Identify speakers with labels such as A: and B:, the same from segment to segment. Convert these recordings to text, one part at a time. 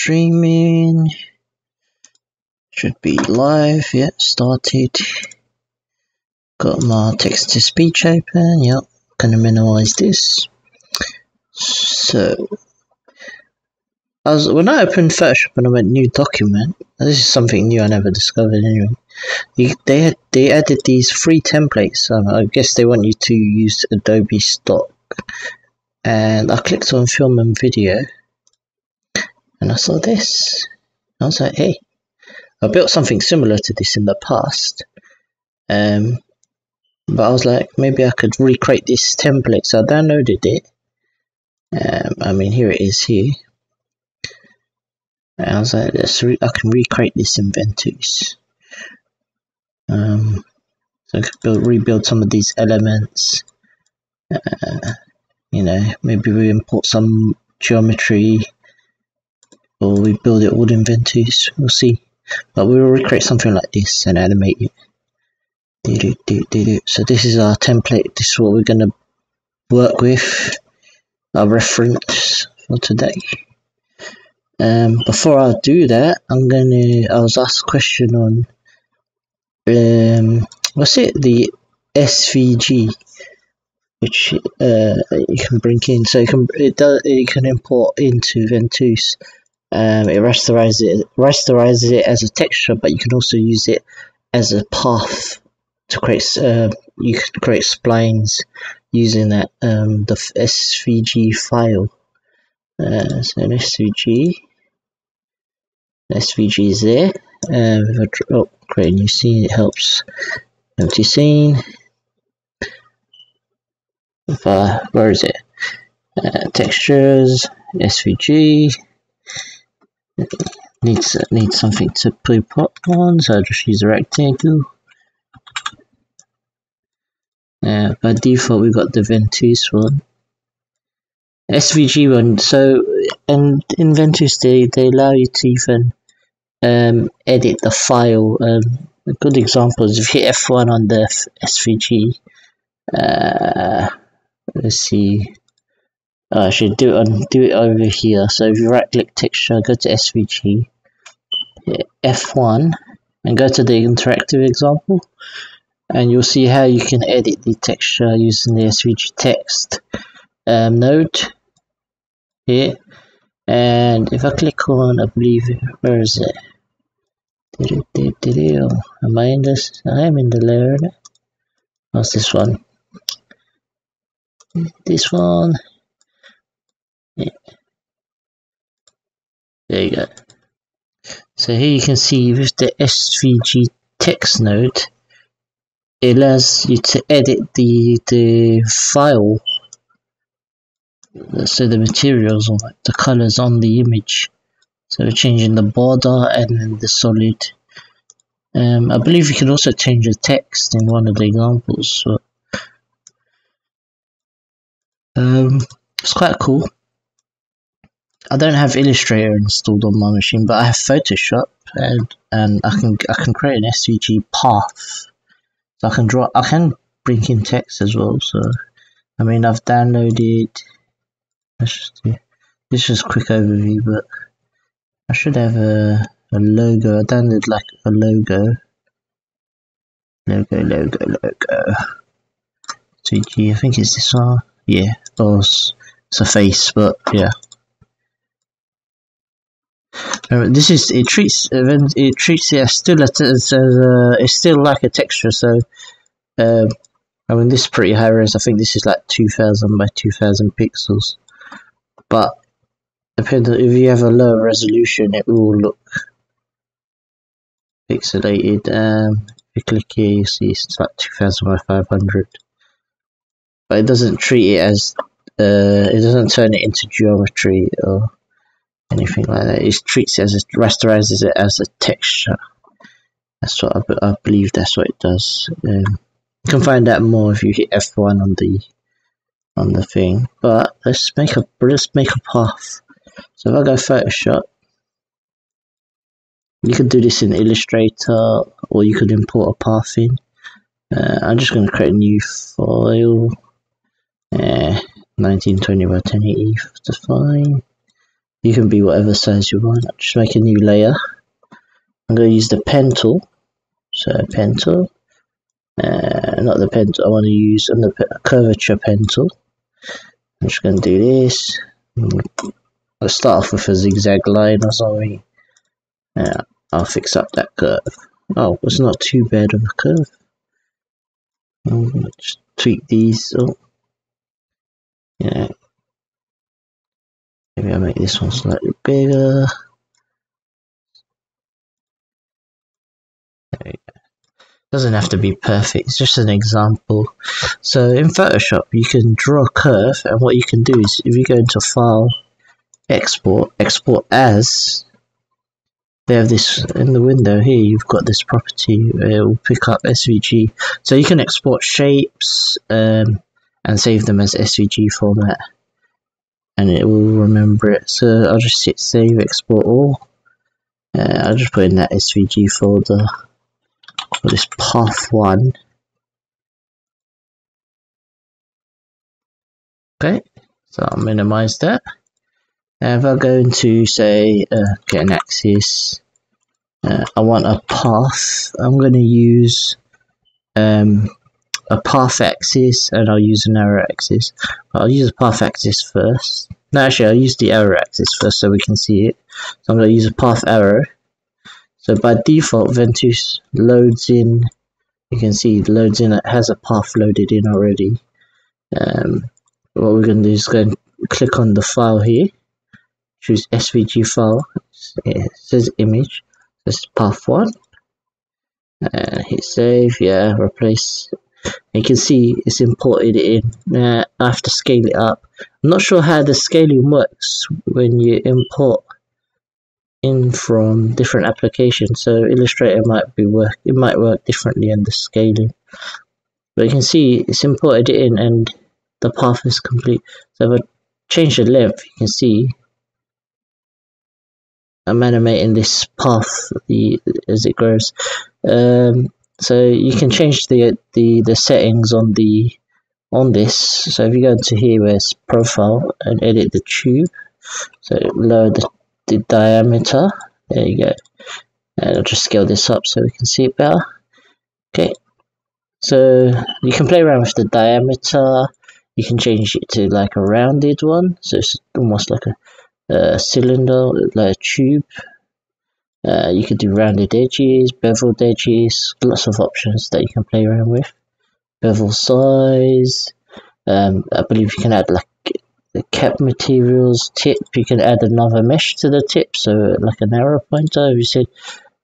A: streaming. Should be live. Yeah, started. Got my text to speech open. Yep, gonna minimize this. So, when I opened Photoshop and I went new document, this is something new I never discovered anyway. They added these free templates. I guess they want you to use Adobe stock. And I clicked on film and video, and I saw this. I was like, hey, I built something similar to this in the past. But I was like, maybe I could recreate this template. So I downloaded it. I mean, here it is here. And I was like, I can recreate this in Ventuz. So I could rebuild some of these elements. You know, maybe we import some geometry, or we build it all in Ventuz. We'll see. But we will recreate something like this and animate it. So this is our template. This is what we're gonna work with. Our reference for today. Before I do that, I was asked a question on what's it, the SVG, which you can bring in. So you can import into Ventuz. It rasterizes it as a texture, but you can also use it as a path to create. You can create splines using that the SVG file. So an SVG is there. Create a new scene. It helps empty scene. Where is it? Textures, SVG. Needs something to put on, so I'll just use a rectangle. By default, we got the Ventuz one. SVG one. So, and in Ventuz, they allow you to even edit the file. A good example is if you hit F1 on the SVG. Let's see. I should do it over here. So if you right click texture, go to SVG, hit F1, and go to the interactive example, and you'll see how you can edit the texture using the SVG text node here. And if I click on, I believe, where is it? Am I in this? I am in the layer. What's this one? This one. Yeah. There you go. So here you can see with the SVG text node, it allows you to edit the file, so the materials or the colors on the image. So we're changing the border and then the solid. I believe you can also change the text in one of the examples. So it's quite cool. I don't have Illustrator installed on my machine, but I have Photoshop, and I can create an SVG path. So I can bring in text as well. So I mean, I've downloaded. Let's just do this is a quick overview, but I should have a logo. I downloaded like a logo. SVG. I think it's this one. Yeah, or it's a face, but yeah. This is it treats it as still it's still like a texture. So I mean, this is pretty high res. I think this is like 2000 by 2000 pixels. But depending if you have a lower resolution, it will look pixelated. If you click here, you see it's like 2000 by 500. But it doesn't treat it as it doesn't turn it into geometry or anything like that. It treats it as rasterizes it as a texture. That's what I believe. That's what it does. You can find out more if you hit F1 on the thing. But let's make a path. So if I go Photoshop, you could do this in Illustrator, or you could import a path in. I'm just going to create a new file. 1920 by 1080, that's fine. You can be whatever size you want. I'll just make a new layer. I'm going to use the pen tool. So pen tool. Not the pen tool. I want to use the curvature pen tool. I'm just going to do this. I'll start off with a zigzag line or something. I'll fix up that curve. Oh, it's not too bad of a curve. I'll just tweak these. Oh, yeah. Maybe I'll make this one slightly bigger. There we go. Doesn't have to be perfect, it's just an example. So in Photoshop you can draw a curve, and what you can do is if you go into File, Export as, they have this in the window here, you've got this property where it will pick up SVG. So you can export shapes and save them as SVG format, and it will remember it. So I'll just hit Save, Export All. I'll just put in that SVG folder for this path 1. Okay, so I'll minimize that. And if I go into, say, get an axis, I want a path. I'm going to use a path axis, and I'll use an arrow axis. But I'll use a path axis first. No, actually, I'll use the arrow axis first so we can see it. So I'm going to use a path arrow. So by default, Ventuz loads in. You can see it loads in. It has a path loaded in already. What we're going to do is go and click on the file here. Choose SVG file. It says image. This path 1. Hit save. Yeah, replace. You can see it's imported it in. I have to scale it up. I'm not sure how the scaling works when you import in from different applications. So Illustrator might work differently in the scaling. But you can see it's imported it in, and the path is complete. So if I change the length, you can see I'm animating this path as it grows. So you can change the settings on this. So if you go into here where it's profile and edit the tube, so lower the diameter. There you go. And I'll just scale this up so we can see it better. Okay. So you can play around with the diameter. You can change it to like a rounded one, so it's almost like a cylinder, like a tube. You could do rounded edges, beveled edges, lots of options that you can play around with. Bevel size, I believe you can add like the cap materials, tip, you can add another mesh to the tip, so like an arrow pointer. If you said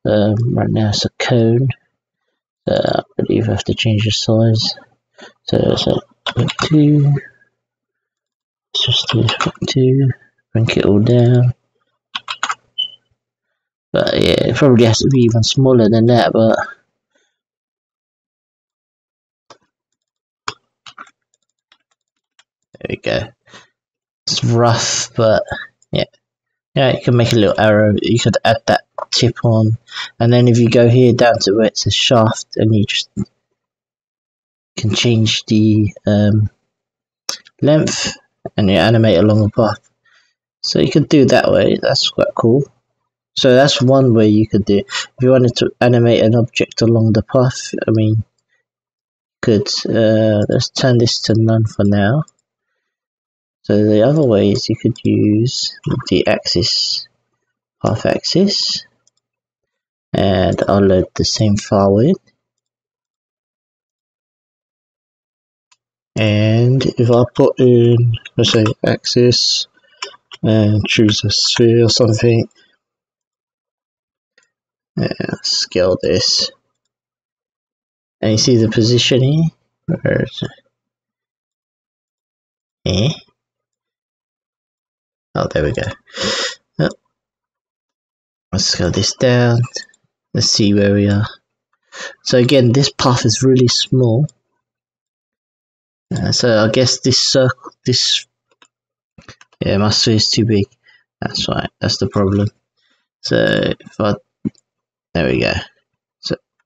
A: right now it's a cone, I believe I have to change the size. So 0.2, let's just do 0.2, crank it all down. But yeah, it probably has to be even smaller than that, but there we go. It's rough, but yeah. Yeah, you can make a little arrow. You could add that tip on, and then if you go here down to where it says shaft, and you just can change the length, and you animate along the path. So you could do that way. That's quite cool. So that's one way you could do it. If you wanted to animate an object along the path, I mean, good. Let's turn this to none for now. So the other way is you could use the axis, path axis, and I'll load the same file in. And if I put in, let's say, axis, and choose a sphere or something, scale this, and you see the position here. Where is it? Oh, there we go. Oh. Let's scale this down. Let's see where we are. So again, this path is really small. So I guess this circle, yeah, my sphere is too big. That's right. That's the problem. So if there we go.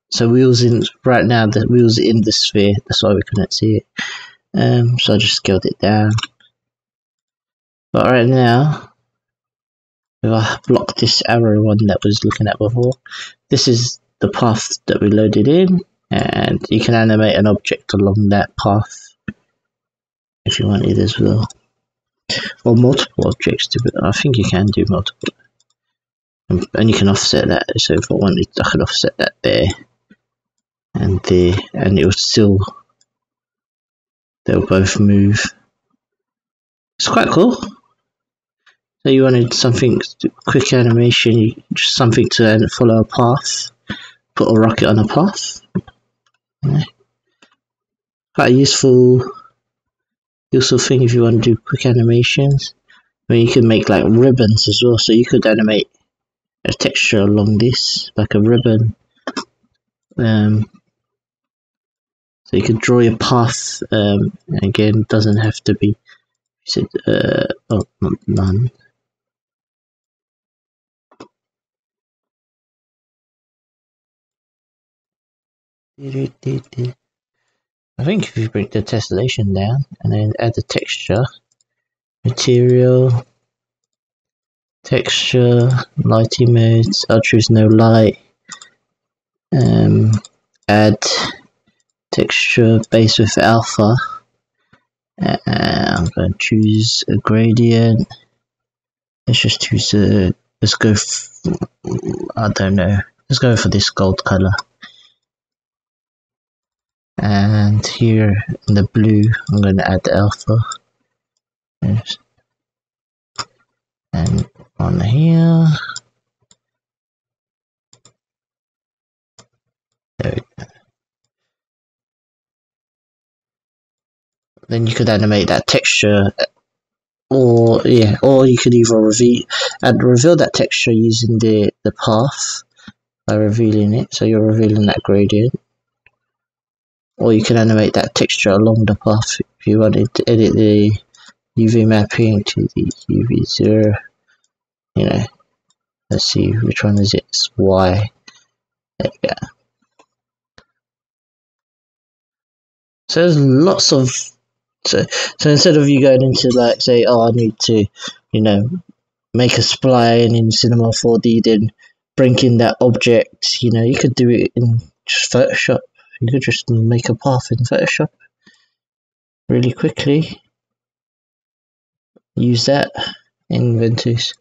A: So wheels in right now. The wheels in the sphere. That's why we couldn't see it. So I just scaled it down. But right now, if I block this arrow one that was looking at before, this is the path that we loaded in, and you can animate an object along that path if you wanted as well, or multiple objects. I think you can do multiple, and you can offset that. So if I wanted, I could offset that there and there, and it would still, they'll both move. It's quite cool. So you wanted something quick animation, just something to follow a path, put a rocket on a path. Yeah. Quite a useful thing if you want to do quick animations. I mean, you can make like ribbons as well, so you could animate a texture along this, like a ribbon. So you could draw your path. Again, it doesn't have to be. Oh, none. I think if you break the tessellation down and then add the texture, material, texture, lighting modes, I'll choose no light, add texture base with alpha, I'm going to choose a gradient, let's just choose let's go, I don't know, let's go for this gold color. And here in the blue, I'm going to add the alpha. Yes. And on here, there we go. Then you could animate that texture, or you could either reveal that texture using the path by revealing it. So you're revealing that gradient. Or you can animate that texture along the path if you wanted to edit the UV mapping to the UV0. You know, let's see which one is it. It's Y. There we go. So there's lots of so instead of you going into like say, oh, I need to, you know, make a spline in Cinema 4D, then bring in that object. You know, you could do it in just Photoshop. You could just make a path in Photoshop really quickly. Use that in Ventuz.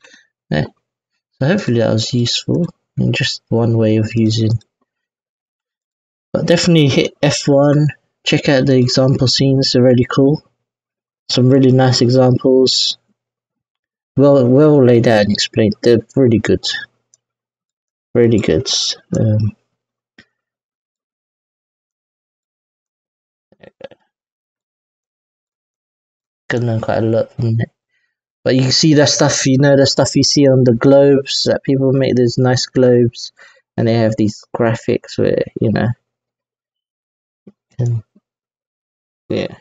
A: Yeah. So hopefully that was useful and just one way of using. But definitely hit F1. Check out the example scenes. They're really cool. Some really nice examples. Well laid out and explained. They're really good. Really good. Can learn quite a lot from it. But you can see that stuff, you know, the stuff you see on the globes that people make, those nice globes, and they have these graphics where, you know, yeah.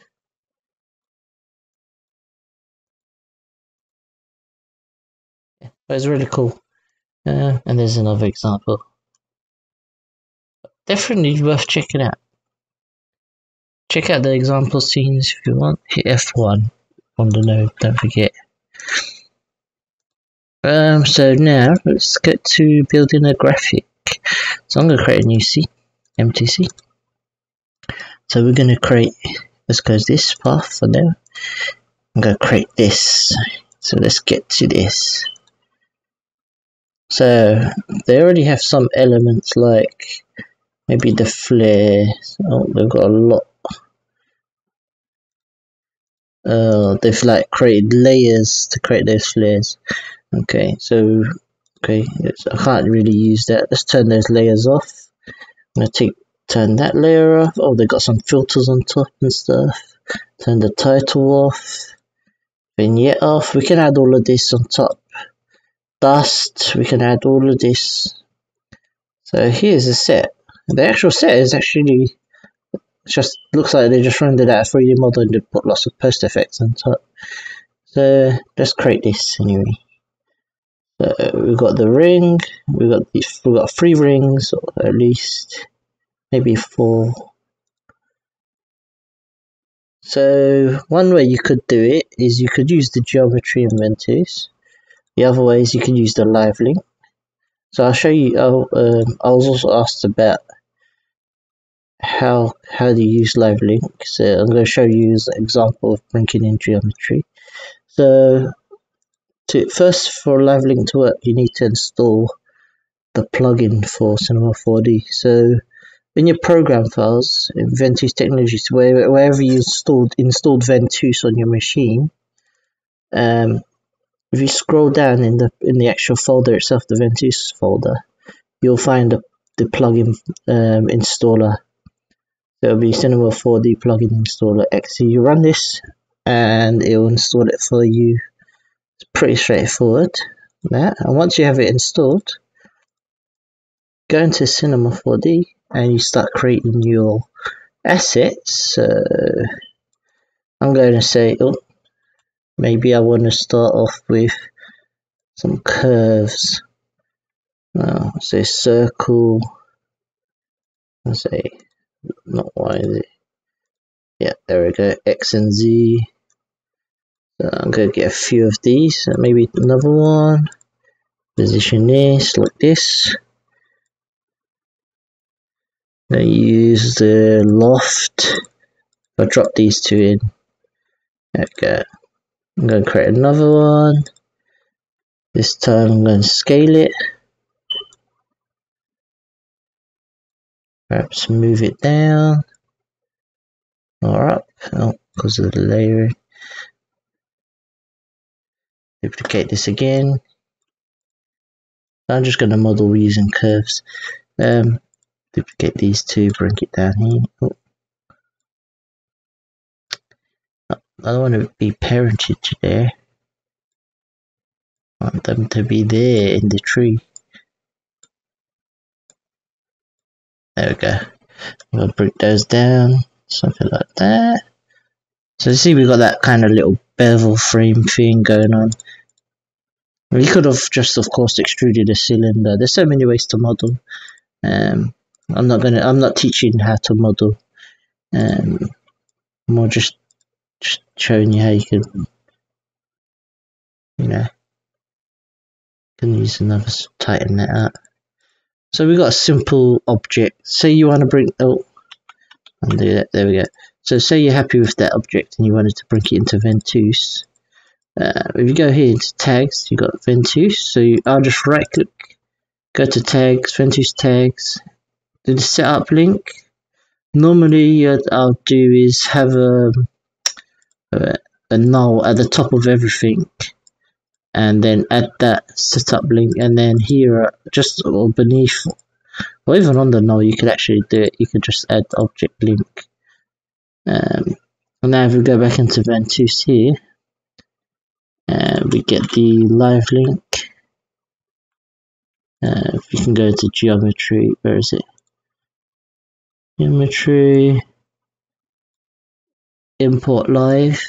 A: But it's really cool. And there's another example. Definitely worth checking out. Check out the example scenes if you want. Hit F1 on the node, don't forget. So now let's get to building a graphic. So I'm going to create a new scene, empty scene. So we're going to create, let's go this path for now. I'm going to create this. So let's get to this. So they already have some elements like maybe the flare. Oh, they've got a lot. They've like created layers to create those flares. Okay, so I can't really use that. Let's turn those layers off. I'm gonna turn that layer off. Oh, they got some filters on top and stuff. Turn the title off. Vignette off. We can add all of this on top. Dust. We can add all of this. So here's the set. The actual set is actually just looks like they just rendered out a 3D model and they put lots of post effects on top. So let's create this anyway. So we've got the ring. We've got 3 rings, or at least maybe 4. So one way you could do it is you could use the geometry in Ventuz, The other way is you can use the live link. So I'll show you. I was also asked about how do you use live link. So I'm going to show you as an example of bringing in geometry. So first, for live link to work, you need to install the plugin for Cinema 4D. So in your program files in Ventuz Technologies, wherever you installed Ventuz on your machine, if you scroll down in the actual folder itself, the Ventuz folder, you'll find the plugin installer. So it'll be Cinema 4D plugin installer X. So you run this, and it will install it for you. It's pretty straightforward. And once you have it installed, go into Cinema 4D and you start creating your assets. So I'm going to say, maybe I want to start off with some curves. I'll say circle. I'll say not Y, is it? Yeah, there we go. X and Z. So I'm going to get a few of these. Maybe another one. Position this like this. I use the loft. I'll drop these two in. Okay. I'm going to create another one. This time I'm going to scale it. Perhaps move it down or up. Because of the layering. Duplicate this again. I'm just going to model using curves. Duplicate these two, bring it down here. I don't want to be parentage there. I want them to be there in the tree. There we go. I'm going to bring those down, something like that. So you see we got that kind of little bevel frame thing going on. We could have just, of course, extruded a cylinder. There's so many ways to model. I'm not teaching how to model. More just showing you how you can, can use another, tighten that up. So we got a simple object. Say you want to bring, undo that, there we go. So say you're happy with that object and you wanted to bring it into Ventuz. If you go here into tags, you got Ventuz. So I'll just right click, go to tags, Ventuz tags, do the setup link. Normally what I'll do is have a null at the top of everything, and then add that setup link, and then here just or beneath or even on the null you could actually do it. You could just add the object link. And now if we go back into Ventuz here, we get the live link. If you can go to geometry, where is it? Geometry, import live.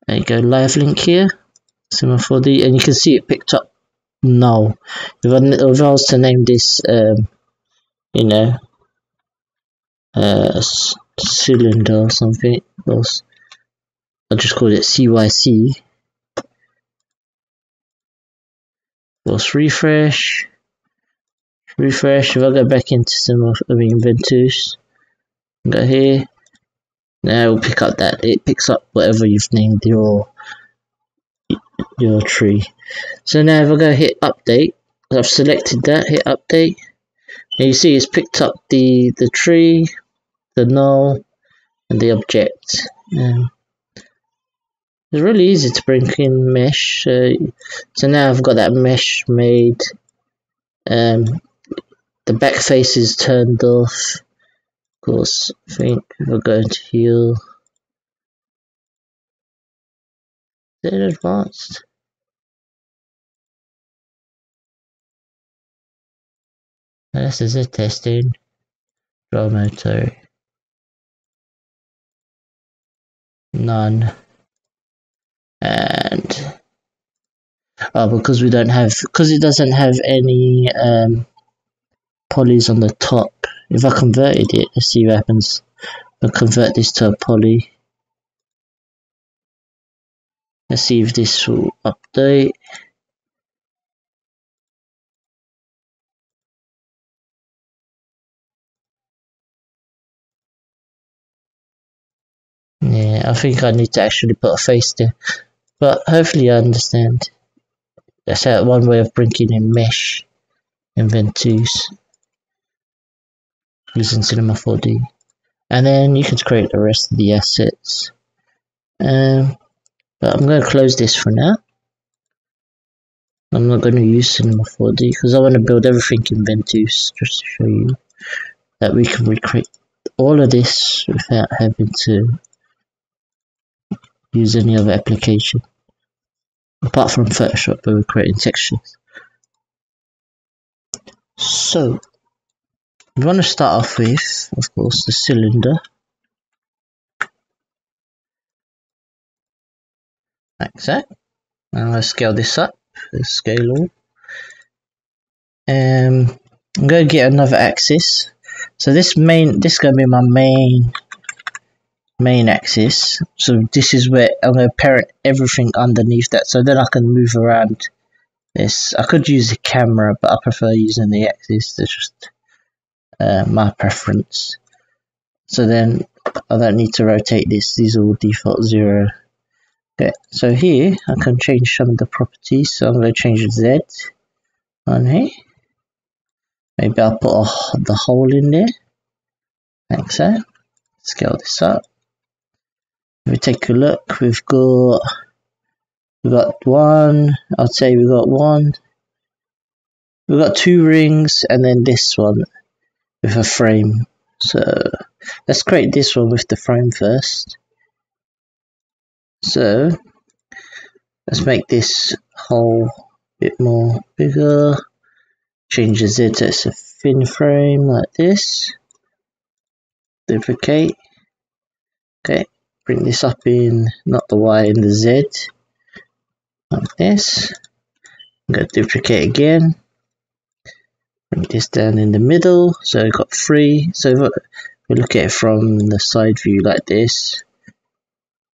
A: There you go, live link here, Cinema 4D, and you can see it picked up null. If I was to name this, cylinder or something else, I'll just call it CYC. Let's refresh. If I go back into Ventuz, go here. Now we'll pick up that. It picks up whatever you've named your tree. So now if I go hit update, I've selected that. Hit update, and you see it's picked up the tree, the null, and the object. It's really easy to bring in mesh. So now I've got that mesh made. The back face is turned off. Of course, I think we're going to heal. Is it advanced? This is it, testing. Draw motor. None. And because it doesn't have any polys on the top. If I converted it, let's see what happens. I'll convert this to a poly. Let's see if this will update. Yeah, I think I need to actually put a face there, but hopefully I understand. That's one way of bringing in mesh in Ventuz using Cinema 4D, and then you can create the rest of the assets. But I'm going to close this for now. I'm not going to use Cinema 4D because I want to build everything in Ventuz just to show you that we can recreate all of this without having to use any other application apart from Photoshop where we're creating textures. So we want to start off with, of course, the cylinder like that. Now let's scale this up. Let's scale all. I'm going to get another axis. So this is going to be my main axis. So this is where I'm going to parent everything underneath that, so then I can move around this. I could use the camera, but I prefer using the axis. It's just my preference. So then I don't need to rotate this. These are all default 0. Okay, so here I can change some of the properties. So I'm going to change the Z on here. Maybe I'll put the hole in there, like so. Scale this up. If we take a look, we've got one. I'd say we've got 2 rings, and then this one with a frame. So let's create this one with the frame first. So let's make this hole a bit more bigger. Change the Z to a thin frame like this. Duplicate. Okay, bring this up in, not the Y, in the Z. Like this. I'm going to duplicate again. Bring this down in the middle. So we've got 3. So if we look at it from the side view like this,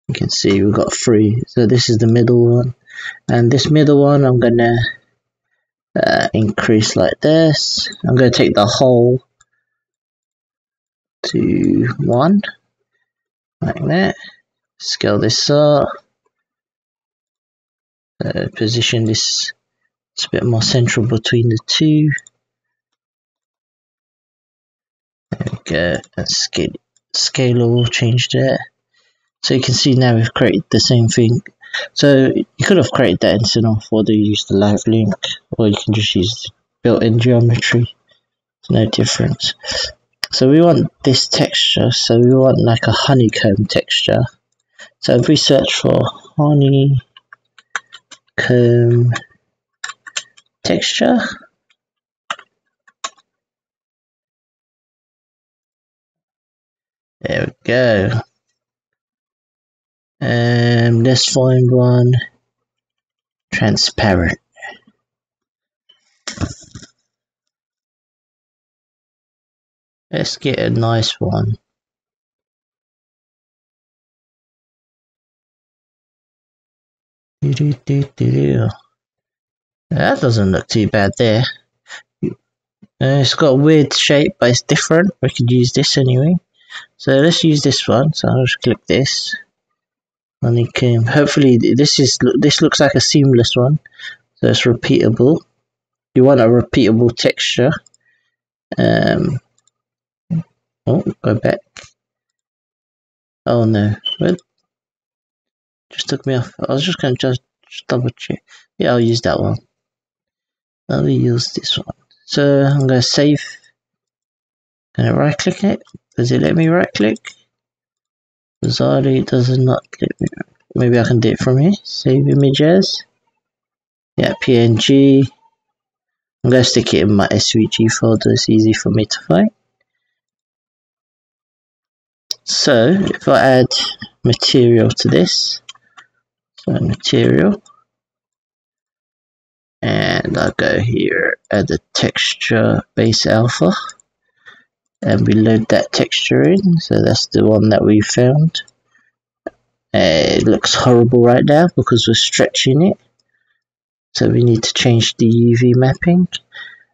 A: you can see we've got 3. So this is the middle one. And this middle one I'm going to increase like this. I'm going to take the hole to 1 like that. Scale this up. Position this a bit more central between the 2. There we go. Let's scale all, change that. So you can see now we've created the same thing. So you could have created that in Cinema 4D, use the live link, or you can just use built-in geometry. It's no difference. So we want this texture, so we want like a honeycomb texture. So if we search for honeycomb texture, there we go. Let's find one transparent. Let's get a nice one. That doesn't look too bad there. It's got a weird shape, but it's different. We could use this anyway. So let's use this one. So I'll just click this. Honeycomb. Hopefully this looks like a seamless one. So it's repeatable. You want a repeatable texture. Oh, go back. Oh no. What? Just took me off. I was just going to just double check. Yeah, I'll use that one. I'll use this one. So I'm going to save. Can I right click it? Does it let me right click? Bizarrely, it does not let me. Maybe I can do it from here. Save images. Yeah, PNG. I'm going to stick it in my SVG folder. It's easy for me to find. So if I add material to this, so material, and I'll go here, add the texture base alpha, and we load that texture in. So that's the one that we found. It looks horrible right now because we're stretching it. So we need to change the UV mapping.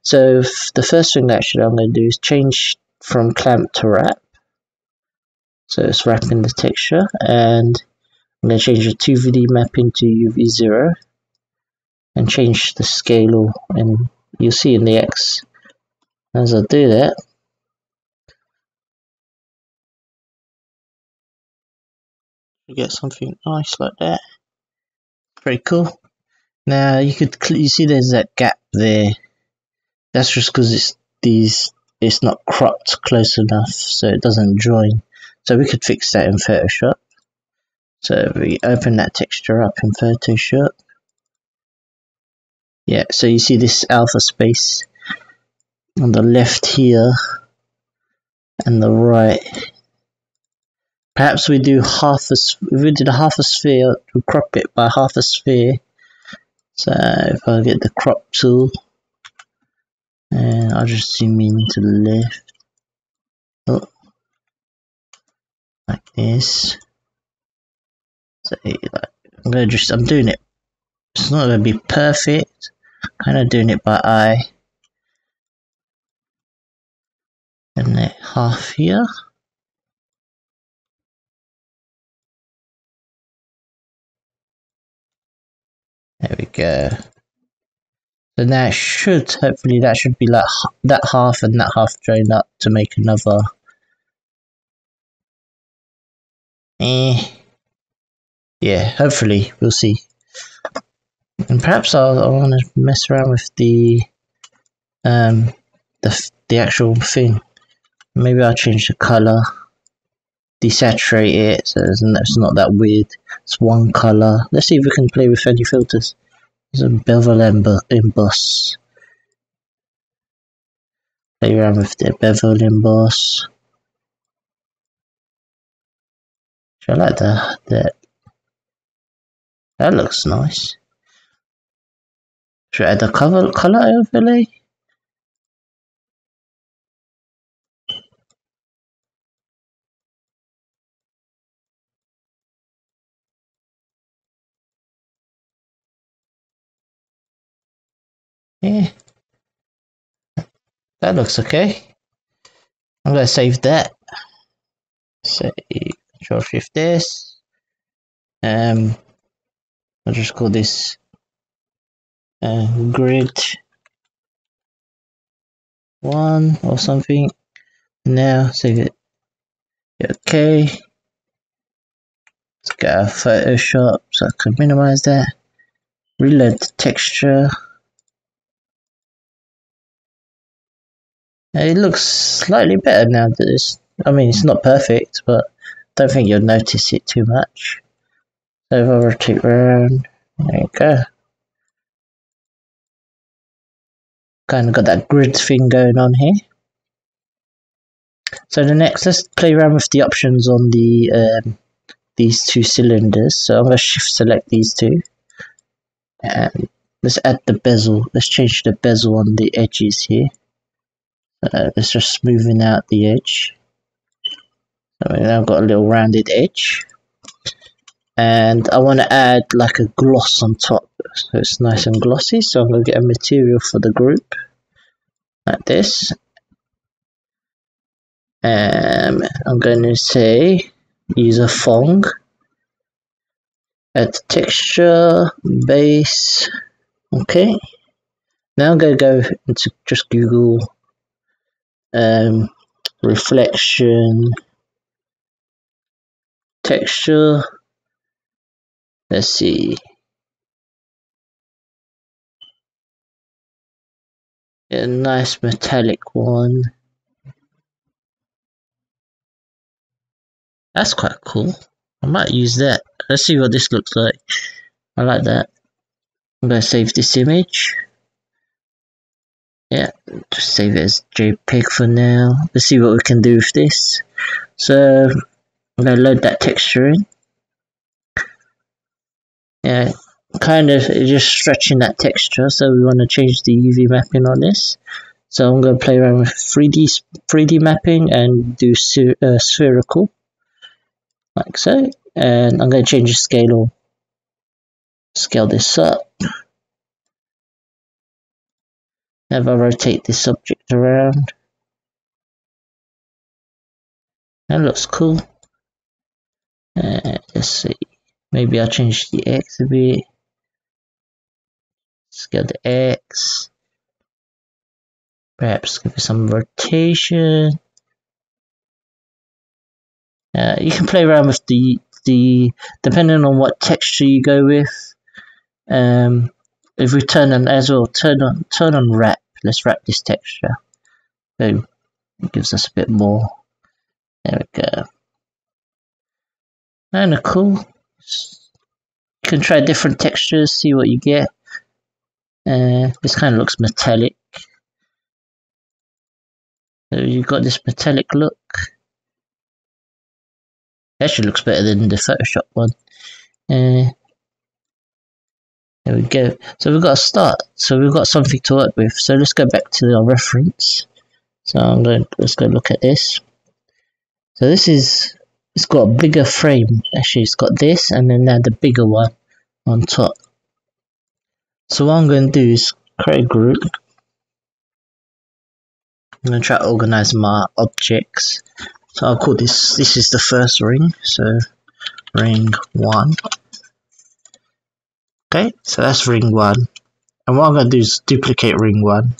A: So the first thing actually I'm going to do is change from clamp to wrap. So it's wrapping the texture, and I'm going to change the 2VD mapping to UV0 and change the scale, and you'll see in the X as I do that. You get something nice like that. Pretty cool. Now you see there's that gap there. That's just because it's not cropped close enough, so it doesn't join. So we could fix that in Photoshop. So we open that texture up in Photoshop. Yeah, so you see this alpha space on the left here and the right. Perhaps we do if we did a half a sphere, we crop it by half a sphere. So if I get the crop tool, and I'll just zoom in to the left. Oh, like this. So I'm doing it. It's not gonna be perfect. Kind of doing it by eye. And then half here. There we go. So now hopefully that should be like that half and that half joined up to make another. Yeah, hopefully we'll see. And perhaps I want to mess around with the actual thing. Maybe I'll change the color, desaturate it so it's not that weird. It's one color. Let's see if we can play with any filters. There's a bevel emboss. Play around with the bevel emboss. I like that. That looks nice. Should I add the color overlay? Yeah, that looks okay. I'm gonna save that. Say Control Shift S. I'll just call this grid 1 or something. Now save it. Okay. Let's go Photoshop so I can minimize that. Reload the texture. It looks slightly better now. I mean, it's not perfect, but I don't think you'll notice it too much. So if I rotate around, there you go. Kind of got that grid thing going on here. So let's play around with the options on these two cylinders. So I'm going to shift select these two. And let's add the bezel. Let's change the bezel on the edges here. Let's just smoothing out the edge. So now I've got a little rounded edge. And I want to add like a gloss on top. So it's nice and glossy. So I'm going to get a material for the group. Like this. I'm going to say use a Fong. Add texture, base. Okay. Now I'm going to go into just Google reflection texture. Let's see. A nice metallic one. That's quite cool. I might use that. Let's see what this looks like. I like that. I'm going to save this image. Yeah, just save it as JPEG for now. Let's see what we can do with this. So I'm going to load that texture in. Yeah, kind of just stretching that texture. So we want to change the UV mapping on this. So I'm going to play around with 3D mapping and do spherical. Like so. and I'm going to change the scale or scale this up. If I rotate this object around, that looks cool. Let's see, maybe I'll change the X a bit, scale the X, perhaps give it some rotation. You can play around with the depending on what texture you go with. If we turn on as well, turn on wrap. Let's wrap this texture. Boom. It gives us a bit more. There we go. Kinda cool. You can try different textures, see what you get. This kind of looks metallic. So you've got this metallic look. It actually looks better than the Photoshop one. There we go. So we've got a start. So we've got something to work with. So let's go back to our reference. So let's go look at this. So this is, it's got a bigger frame. Actually, it's got this and then now the bigger one on top. So what I'm going to do is create a group. I'm going to try to organize my objects. So I'll call this is the first ring. So ring 1. Okay, so that's ring 1. And what I'm going to do is duplicate ring 1.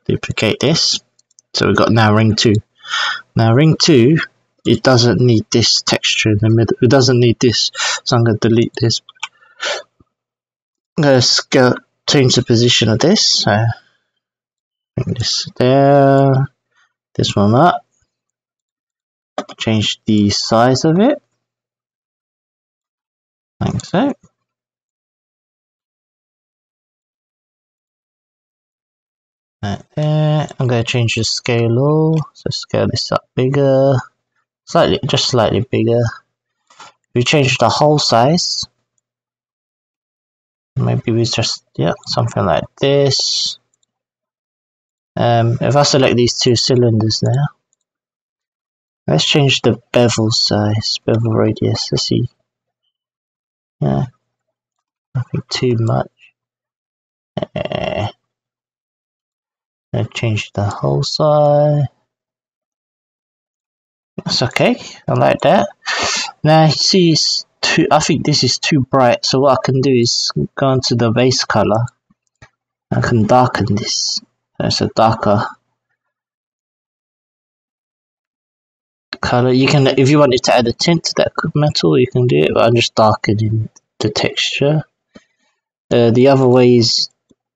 A: Duplicate this. So we've got now ring 2. Now ring 2, it doesn't need this texture in the middle. It doesn't need this. So I'm going to delete this. I'm going to change the position of this. So bring this there. This one up. Change the size of it. Like so. Right there. I'm going to change the scale. So scale this up bigger. Just slightly bigger. We change the whole size. Maybe we just, yeah, something like this. If I select these two cylinders now, let's change the bevel size, bevel radius. Let's see. Yeah, nothing too much. Let's change the whole size. That's okay. I like that. Now you see, I think this is too bright. So what I can do is go into the base color. I can darken this. It's a darker color. You can, if you wanted to add a tint to that metal, you can do it. But I'm just darkening the texture. The other way is,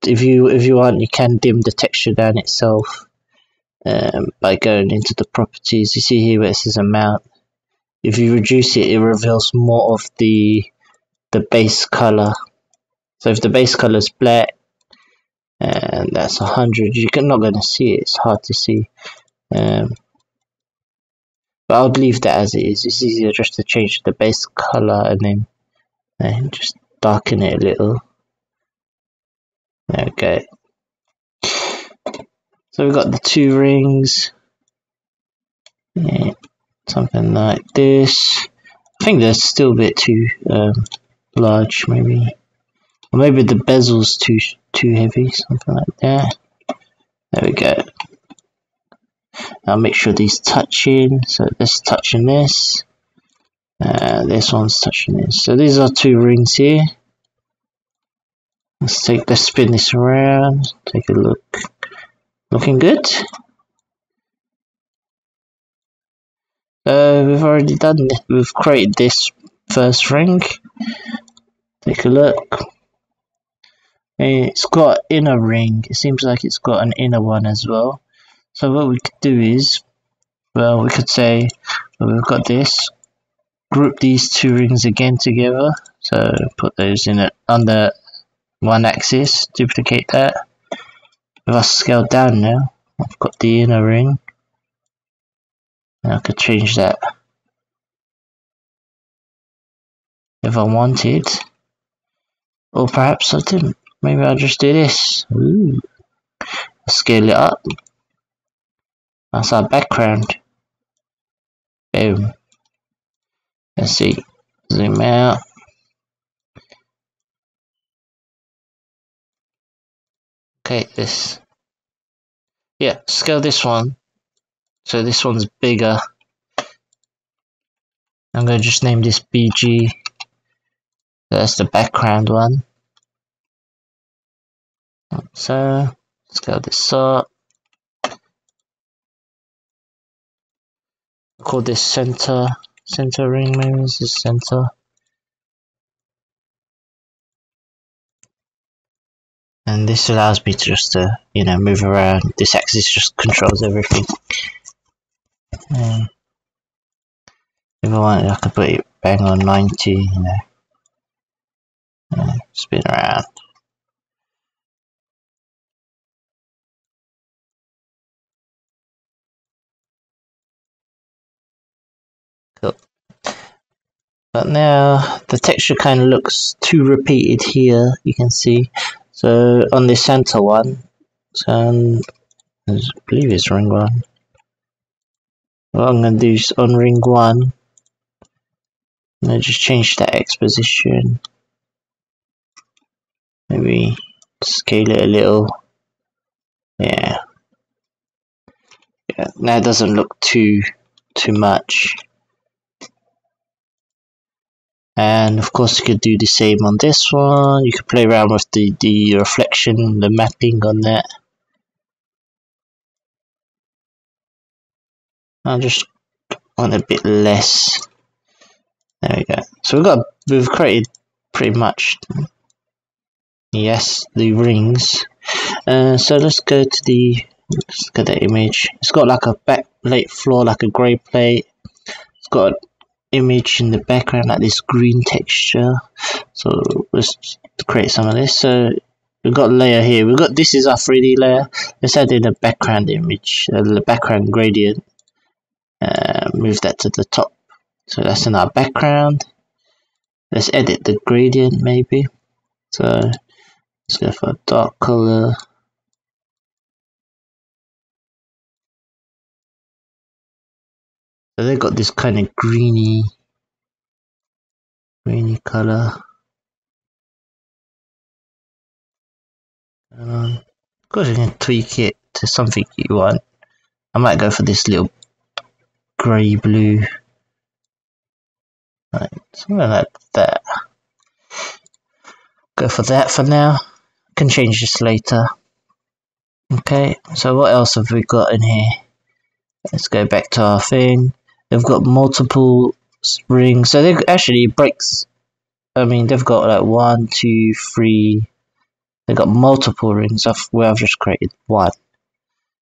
A: if you want, you can dim the texture down itself by going into the properties. You see here where it says amount. If you reduce it, it reveals more of the base color. So if the base color is black and that's 100, you're not going to see it. It's hard to see. But I'll leave that as it is. It's easier just to change the base color and then just darken it a little. Okay. So we've got the 2 rings. Yeah, something like this. I think that's still a bit too large, maybe. Or maybe the bezel's too heavy, something like that. There we go. I'll make sure these touch in. So this touching this. This one's touching this. So these are 2 rings here. Let's spin this around. Take a look. Looking good. We've already done this. We've created this first ring. Take a look. It's got inner ring. It seems like it's got an inner one as well. So what we could do is, well, we could say, well, we've got this. Group these 2 rings again together. So put those in it under one axis. Duplicate that. If I scale down now, I've got the inner ring. And I could change that if I wanted. Or perhaps I didn't. Maybe I'll just do this. Ooh. Scale it up. That's our background. Boom. Let's see. Zoom out. Okay, this. Yeah, scale this one. So this one's bigger. I'm gonna just name this BG. That's the background one. So scale this up. Call this center ring. Maybe this is center. And this allows me to just move around. This axis just controls everything. If I want, I can put it bang on 90. Spin around. Cool. But now the texture kind of looks too repeated here. You can see. So on the center one, so I believe it's ring one. What I'm gonna do is on ring one. I'm gonna just change the X position. Maybe scale it a little. Yeah. Now it doesn't look too much. And of course you could do the same on this one. You could play around with the reflection, the mapping on that. I just want a bit less. There we go. So we've created pretty much, yes, the rings. So let's go to let's look at the image. It's got like a backplate floor, like a grey plate. It's got an image in the background, like this green texture. So let's create some of this. So we've got a layer here. This is our 3D layer. Let's add in a background image, the background gradient. Move that to the top. So that's in our background. Let's edit the gradient maybe. So let's go for a dark color. So they've got this kind of greeny color. Of course you can tweak it to something you want. I might go for this little grey blue. Right, something like that. Go for that for now. Can change this later. Okay, so what else have we got in here? Let's go back to our thing. They've got multiple rings, so they actually breaks. I mean, they've got like 1, 2, 3. They've got multiple rings of where I've just created one.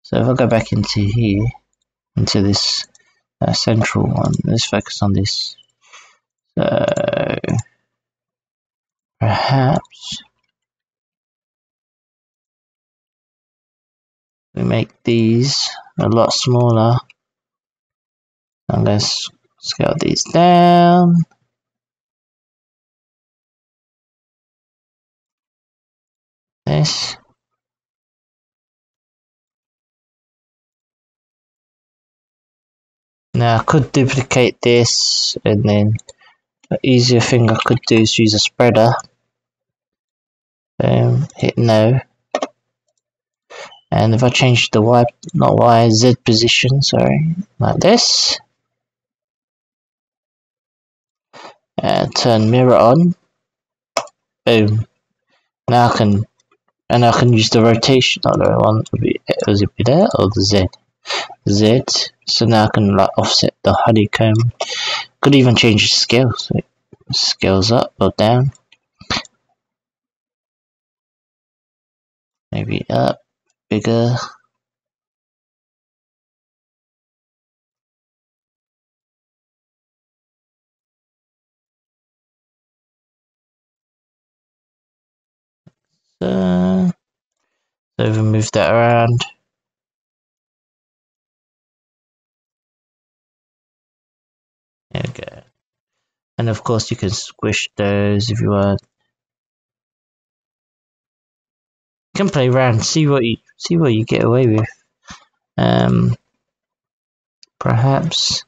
A: So if I go back into here, into this central one, let's focus on this. So perhaps we make these a lot smaller. And let's scale these down. This. Now I could duplicate this, and then the easier thing I could do is use a spreader. Hit no. And if I change the Z position, sorry, like this. And turn mirror on. Boom. Now I can use the rotation. Not the one. Was it be there or the Z? Z. So now I can like offset the honeycomb. Could even change the scale. So it scales up or down. Maybe up, bigger. So we move that around. There we go. And of course you can squish those if you want. You can play around, see what you get away with. Perhaps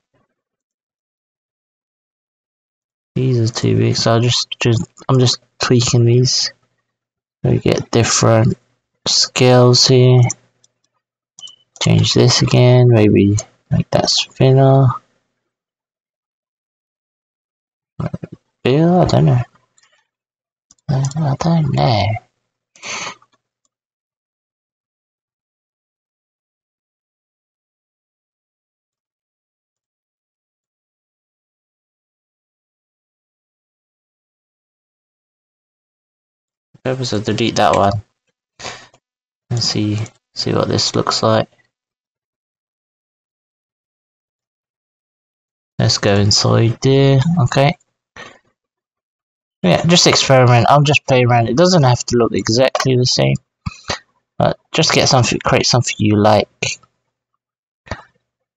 A: These are too big, so I'm just tweaking these. We get different scales here. Change this again, maybe make that thinner. Yeah, I don't know. I don't know. Purpose of delete that one and see what this looks like. Let's go inside there. Okay. Yeah, just experiment. I'll just play around. It doesn't have to look exactly the same, but just get something, create something you like.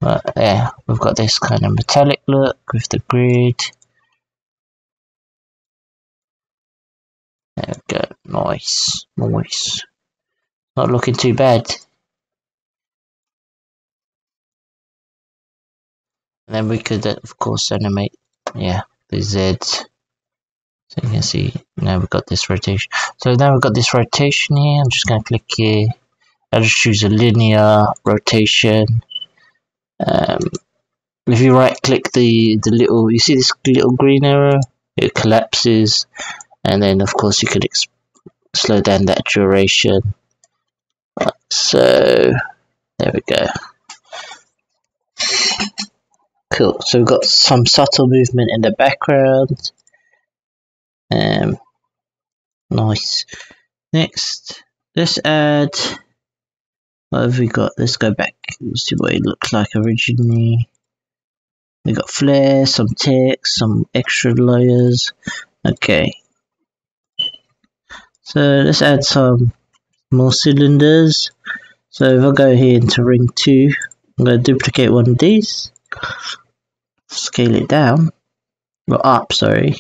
A: But yeah, we've got this kind of metallic look with the grid. There we go. Nice, nice. Not looking too bad. And then we could, of course, animate, yeah, the Z. So you can see now we've got this rotation. So now we've got this rotation here. I'm just going to click here. I'll just choose a linear rotation. If you right click the little, you see this little green arrow? It collapses. And then of course you could slow down that duration. So there we go. Cool. So we've got some subtle movement in the background. Nice. Next, let's add. What have we got? Let's go back and see what it looked like originally. We got flare, some text, some extra layers. Okay. So let's add some more cylinders. So if I go here into ring 2, I'm going to duplicate one of these. Scale it down. Or up, sorry.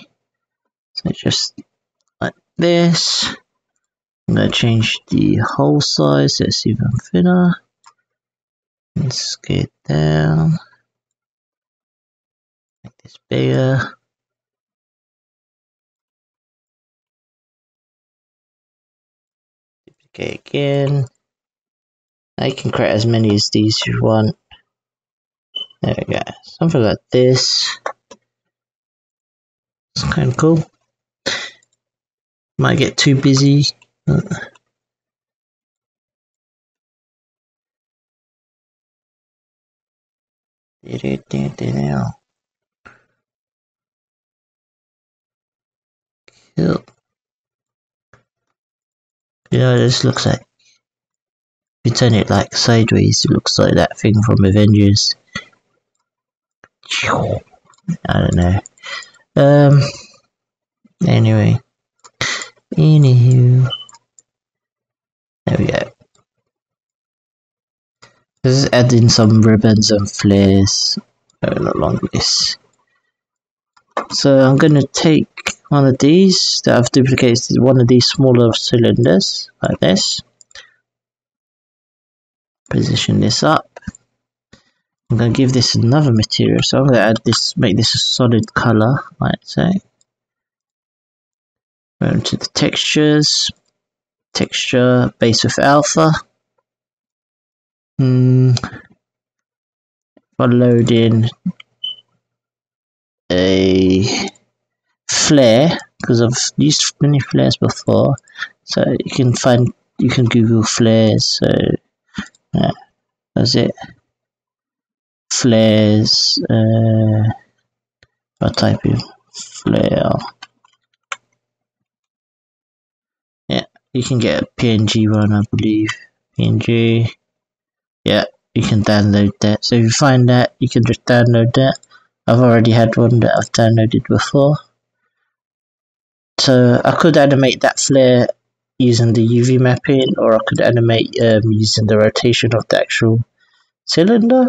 A: So just like this. I'm going to change the hole size so it's even thinner. And scale it down. Make this bigger. Duplicate again. Now you can create as many as these you want. There we go. Something like this. It's kind of cool. Might get too busy. Cool. You know, this looks like. If you turn it like sideways, it looks like that thing from Avengers. I don't know. Anyway. Anywho. There we go. Let's add in some ribbons and flares. Not long this. So I'm gonna take one of these that I've duplicated, one of these smaller cylinders, like this. Position this up. I'm gonna give this another material, so I'm gonna add this, make this a solid color, I'd say. Go into the textures, texture base with alpha. If I load in a flare, because I've used many flares before, so you can Google flares. So yeah, that's it. Flares. I'll type in flare. Yeah, you can get a PNG one, I believe. PNG. Yeah, you can download that. So if you find that, you can just download that. I've already had one that I've downloaded before. So I could animate that flare using the UV mapping, or I could animate using the rotation of the actual cylinder.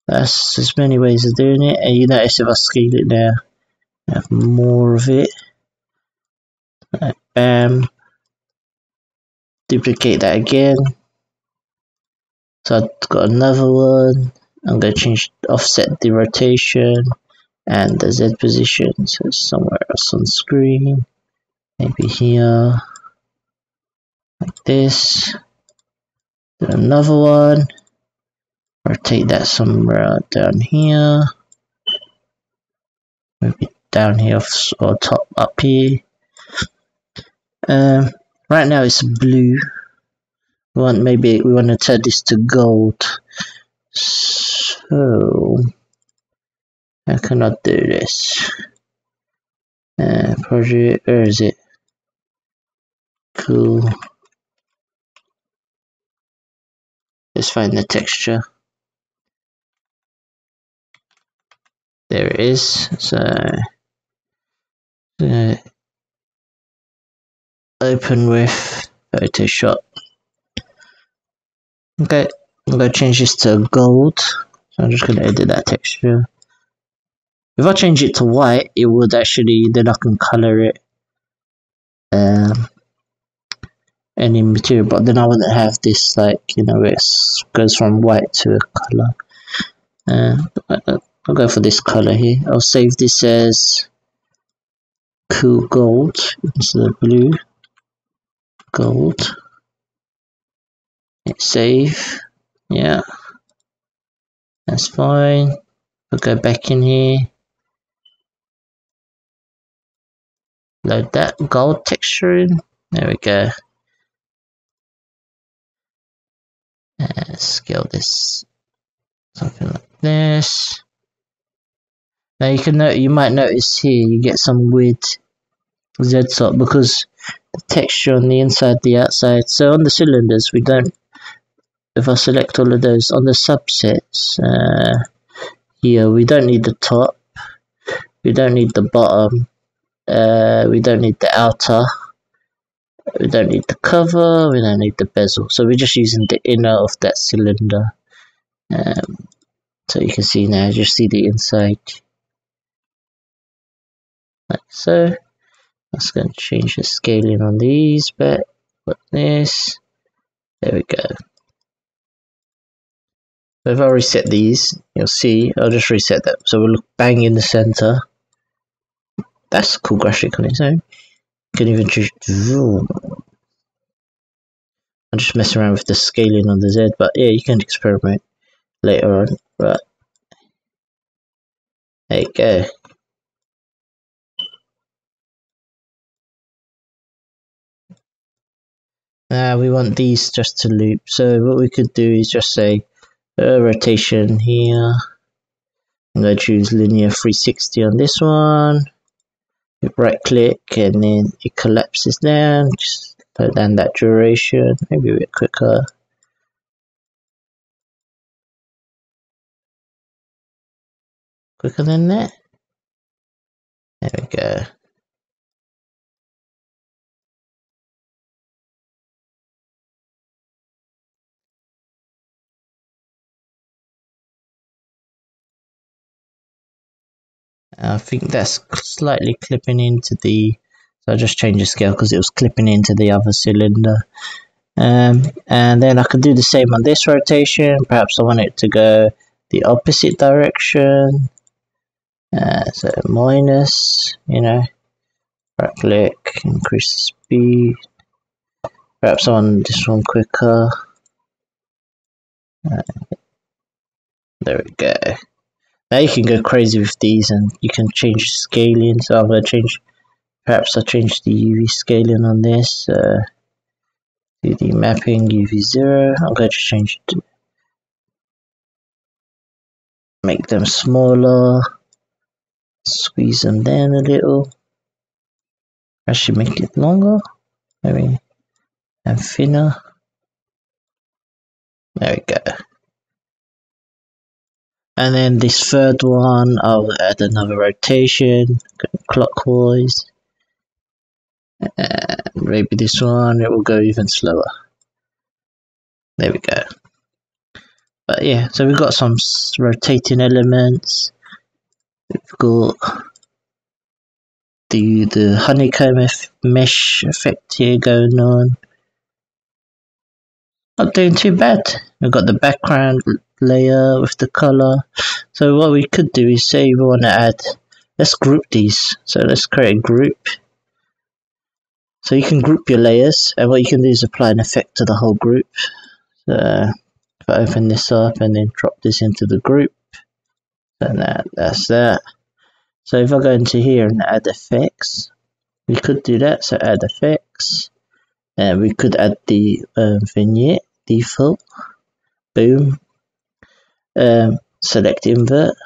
A: There's many ways of doing it, and you notice if I scale it now, I have more of it. Bam. Duplicate that again. So I've got another one. I'm going to offset the rotation. and the Z position, so somewhere else on screen, maybe here, like this. Do another one, rotate that somewhere down here, maybe down here or top up here. Right now it's blue. We want to turn this to gold. So how can I do this? Project, where is it? Cool. Let's find the texture. There it is. So open with Photoshop. Okay, I'm going to change this to gold. So I'm just going to edit that texture. If I change it to white, it would actually, then I can color it any material, but then I wouldn't have this, like, you know, it goes from white to a color. I'll go for this color here. I'll save this as cool gold instead of blue. Gold. Hit save. Yeah, that's fine. We'll go back in here. Load that gold texture in. There we go. Scale this something like this. Now you might notice here you get some weird Z-sort because the texture on the inside, the outside. So on the cylinders we don't. If I select all of those on the subsets here, we don't need the top. We don't need the bottom. We don't need the outer. We don't need the cover, we don't need the bezel, so we're just using the inner of that cylinder. So you can see now, just see the inside, like so. I'm just going to change the scaling on these, but like this. There we go. So if I reset these, you'll see, I'll just reset them, so we'll look bang in the center. That's a cool graphic on its own. You can even choose zoom. I'm just messing around with the scaling on the Z, but yeah, you can experiment later on. Right, there you go. Now we want these just to loop, so what we could do is just say rotation here. I'm going to choose linear 360 on this one. Right click and then it collapses down. Just slow down that duration, maybe a bit quicker. Quicker than that. There we go. I think that's slightly clipping into the, so I just changed the scale because it was clipping into the other cylinder. And then I could do the same on this rotation. Perhaps I want it to go the opposite direction. So minus, you know, right click, increase the speed. Perhaps I want this one quicker. There we go. Now you can go crazy with these and you can change scaling. So I'm going to change, perhaps I'll change the UV scaling on this. Do the mapping UV 0. I'm going to change it to make them smaller. Squeeze them down a little. Actually make it longer. Maybe. And thinner. There we go. And then this third one, I'll add another rotation, clockwise. And maybe this one, it will go even slower. There we go. But yeah, so we've got some rotating elements. We've got the honeycomb mesh effect here going on. Not doing too bad. We've got the background layer with the color. So what we could do is say we want to add, let's group these. So let's create a group. So you can group your layers, and what you can do is apply an effect to the whole group. So if I open this up and then drop this into the group, then that's that. So if I go into here and add effects, we could do that. So add effects, and we could add the vignette default. Boom. Select invert.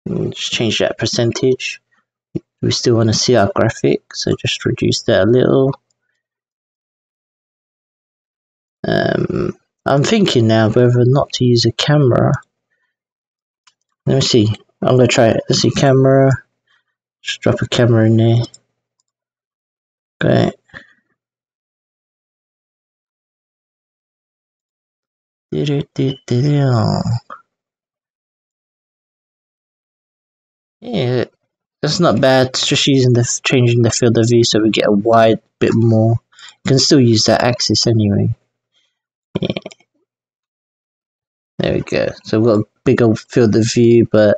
A: Just change that percentage. We still want to see our graphic, so just reduce that a little. I'm thinking now whether or not to use a camera. Let me see. I'm gonna try it. Let's see, camera. Just drop a camera in there. Okay. Yeah, that's not bad. It's just changing the field of view so we get a wide bit more. You can still use that axis anyway. Yeah. There we go. So we've got a bigger field of view, but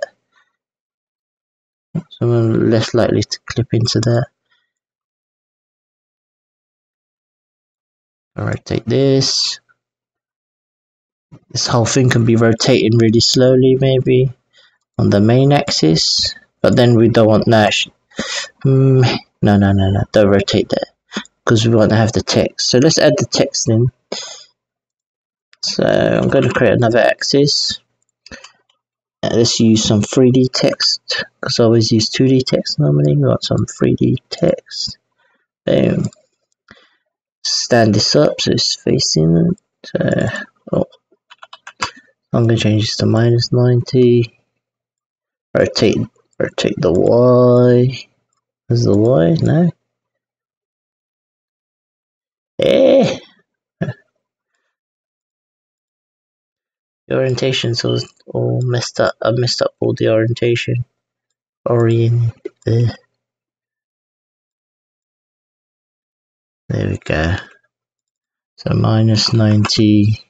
A: someone less likely to clip into that. I'll rotate this. This whole thing can be rotating really slowly, maybe on the main axis, but then we don't want that. No, don't rotate that because we want to have the text. So let's add the text in. So I'm going to create another axis. Let's use some 3D text because I always use 2D text normally. We want some 3D text. Boom. Stand this up so it's facing. So, I'm going to change this to -90. Rotate the Y. Is the Y? No. Eh. The orientation's all messed up. I messed up all the orientation. There we go. So -90.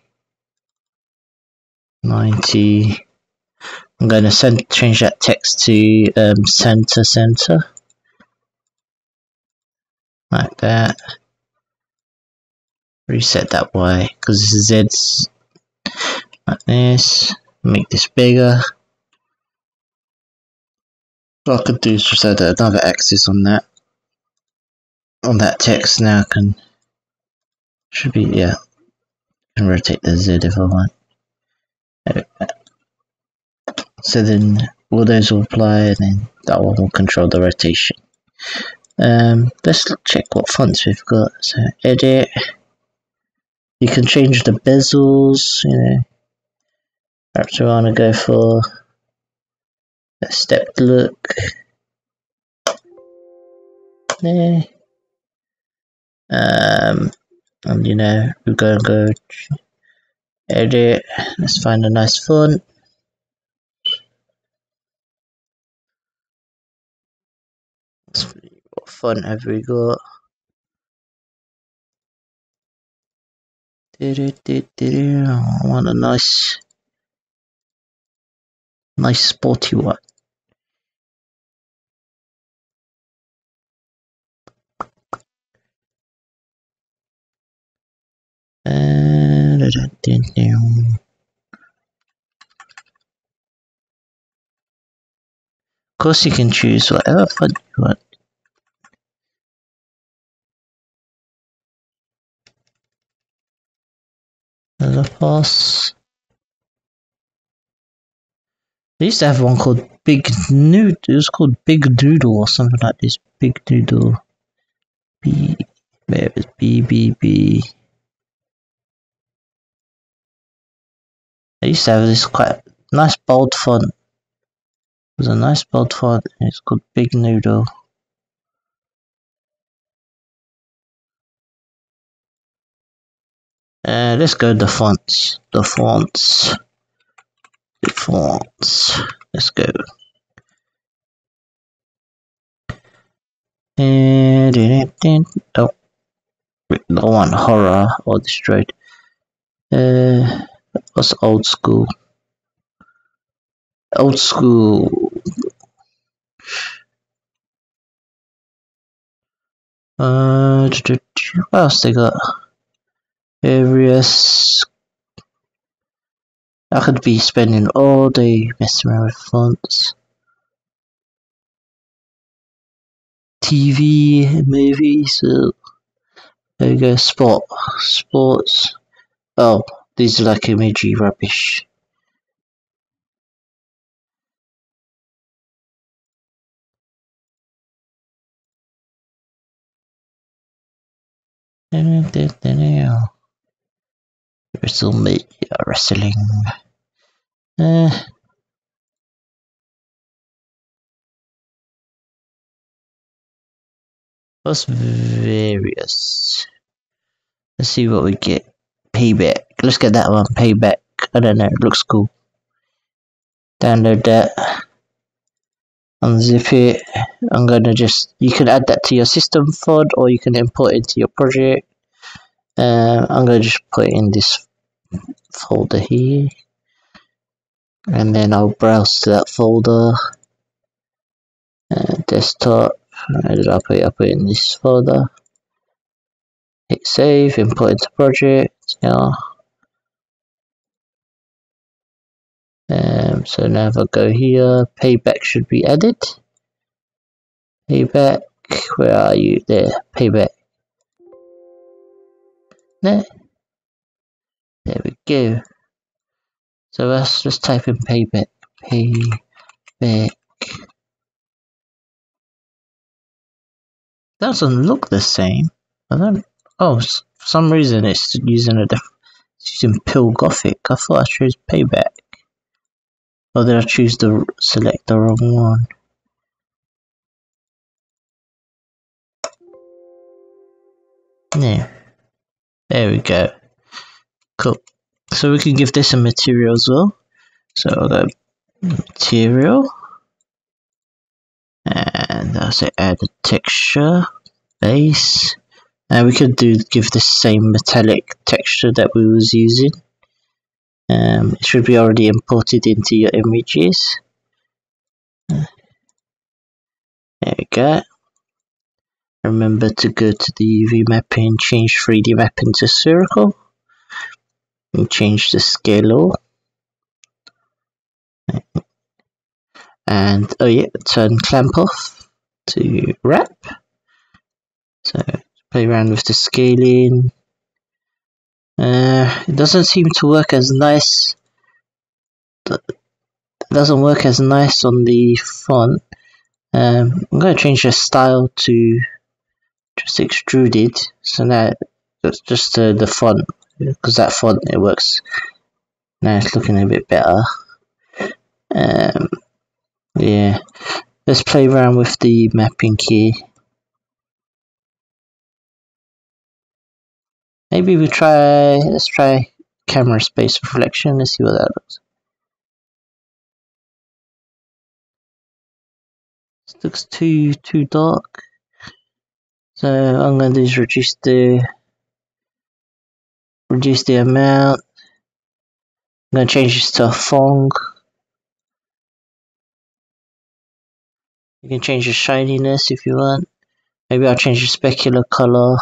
A: 90. I'm going to change that text to center. Like that. Reset that Y because Z's like this. Make this bigger. What I could do is just add another axis on that text. Now can rotate the Z if I want. So then all those will apply, and then that one will control the rotation. Let's check what fonts we've got. So edit. You can change the bezels, perhaps we want to go for a stepped look. There. And we're going to go edit. Let's find a nice font. What font have we got? I want a nice sporty one. Of course you can choose whatever font you want. There's a pass. They used to have one called Big Noodle. It was called Big Doodle or something like this. Big Doodle. Where is BBB? I used to have this quite nice bold font. It was a nice bold font. It's called Big Noodle. Let's go the fonts. Let's go. Oh, don't want horror or destroyed. What's old school? Old school. What else they got? Various. I could be spending all day messing around with fonts. TV, movies. There you go. Sports. Oh, these are like imagery rubbish. Wrestling. What's various? Let's see what we get. Payback. Let's get that one. Payback. I don't know. It looks cool. Download that. Unzip it. I'm gonna you can add that to your system font or you can import it into your project. I'm gonna just put it in this folder here. And then I'll browse to that folder. Desktop. I'll put it in this folder. Hit save, import into project. Yeah. So now if I go here, payback should be added. Payback, where are you? There, payback. There we go. So let's type in payback. Payback. Doesn't look the same. I don't. Oh, for some reason it's using it's using Pill Gothic. I thought I chose payback. Or did I select the wrong one? Yeah. There we go. Cool. So we can give this a material as well. So I'll go material. And I'll say add a texture. Base. And we could give the same metallic texture that we was using. It should be already imported into your images. There we go. Remember to go to the UV mapping, change 3D mapping to circle, and change the scale. And oh yeah, turn clamp off to wrap. So play around with the scaling. It doesn't seem to work as nice. It doesn't work as nice on the font. I'm going to change the style to just extruded. So now it's just the font, because that font it works. Now it's looking a bit better. Yeah, let's play around with the mapping key. Maybe let's try camera space reflection. Let's see what that looks. This looks too dark. So I'm going to do is reduce the amount. I'm going to change this to a Fong. You can change the shininess if you want. Maybe I'll change the specular color.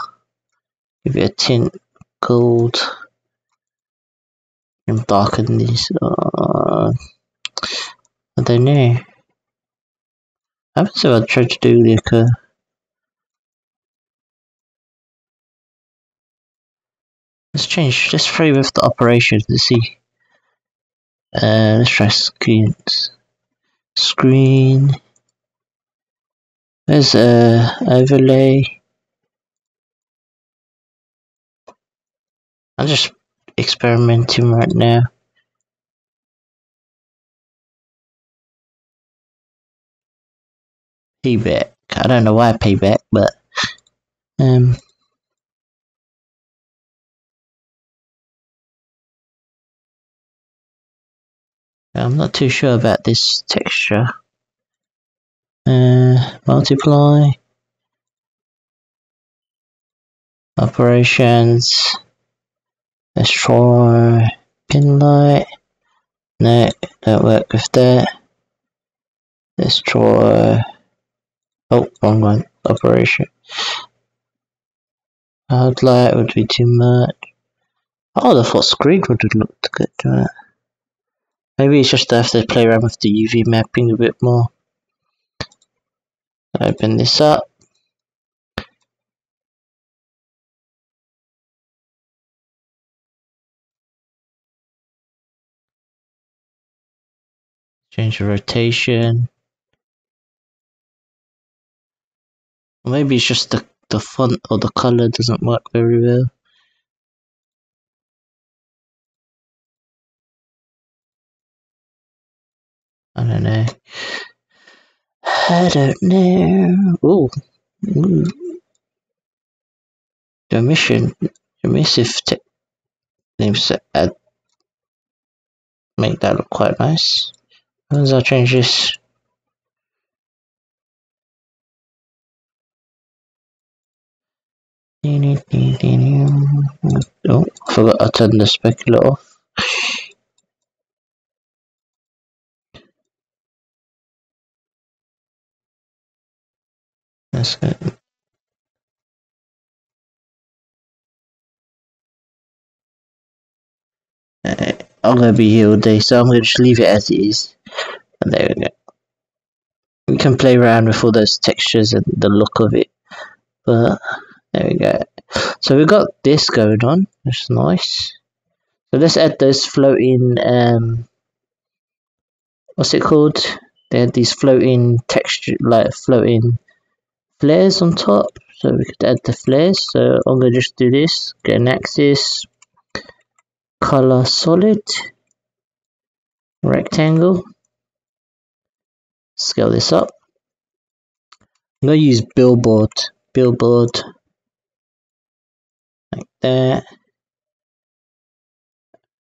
A: Give it a tint gold. And darken these. I don't know. I haven't seen what I tried to do like let's play with the operations to see. Let's try screen. There's overlay. I'm just experimenting right now. Payback. I don't know why payback, but I'm not too sure about this texture. Multiply. Operations. Let's try pin light. No, don't work with that. Let's try. Oh, wrong one. Operation. Hard light would be too much. Oh, I thought screen would have looked good. Maybe it's just I have to play around with the UV mapping a bit more. Open this up. Change the rotation. Or maybe it's just the font or the color doesn't work very well. I don't know. I don't know. Ooh. Ooh. The emissive names to add. Make that look quite nice. As I change this. Oh, I forgot I turned the specular off. That's good. I'm gonna be here all day, so I'm gonna just leave it as it is. And there we go. We can play around with all those textures and the look of it. But there we go. So we got this going on, which is nice. So let's add those floating what's it called? They had these floating texture, like floating flares on top. So we could add the flares. So I'm gonna just do this. Get an axis, color solid, rectangle. Scale this up. I'm gonna use billboard like that.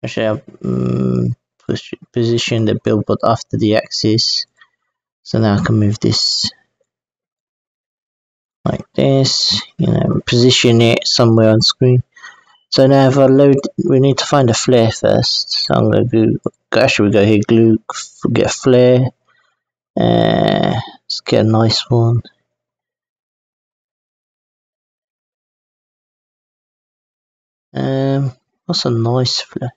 A: Actually, I'll position the billboard after the axis. So now I can move this like this, position it somewhere on screen. So now if I load, we need to find a flare first. So I'm going to actually we go here, glue, get a flare. Let's get a nice one. What's a nice flare?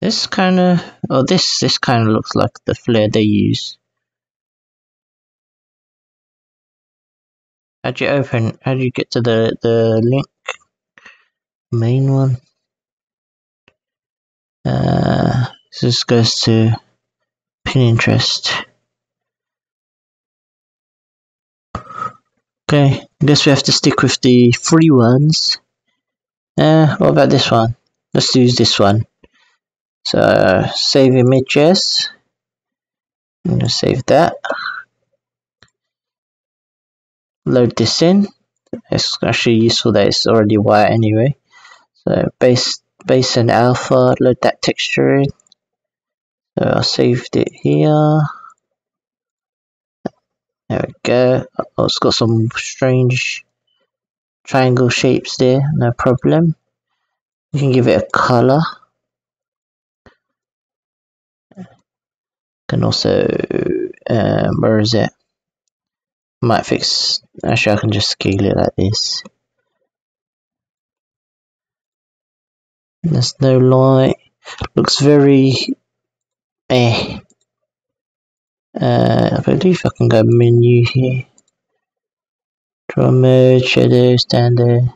A: This kind of, this kind of looks like the flare they use. How do you get to the link? Main one. This goes to Pinterest. Okay, I guess we have to stick with the free ones. What about this one? Let's use this one. So save images. I'm gonna save that. Load this in. It's actually useful that it's already white anyway. So base and alpha. Load that texture in. So I saved it here. There we go. Oh, it's got some strange triangle shapes there. No problem. You can give it a color. Can also where is it? Might fix. Actually, I can just scale it like this. There's no light. Looks very I believe I can go menu here. Draw mode, shadow, standard.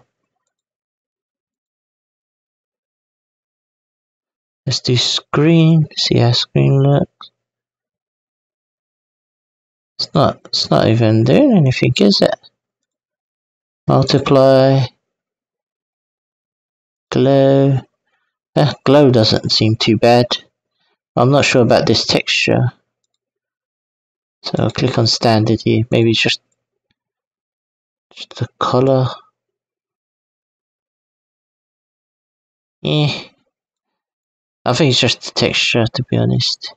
A: Let's do screen. See how screen looks. It's not even doing anything, is it? Multiply. Glow. Glow doesn't seem too bad. I'm not sure about this texture. So I'll click on standard here. Maybe it's just the color. Yeah. I think it's just the texture, to be honest.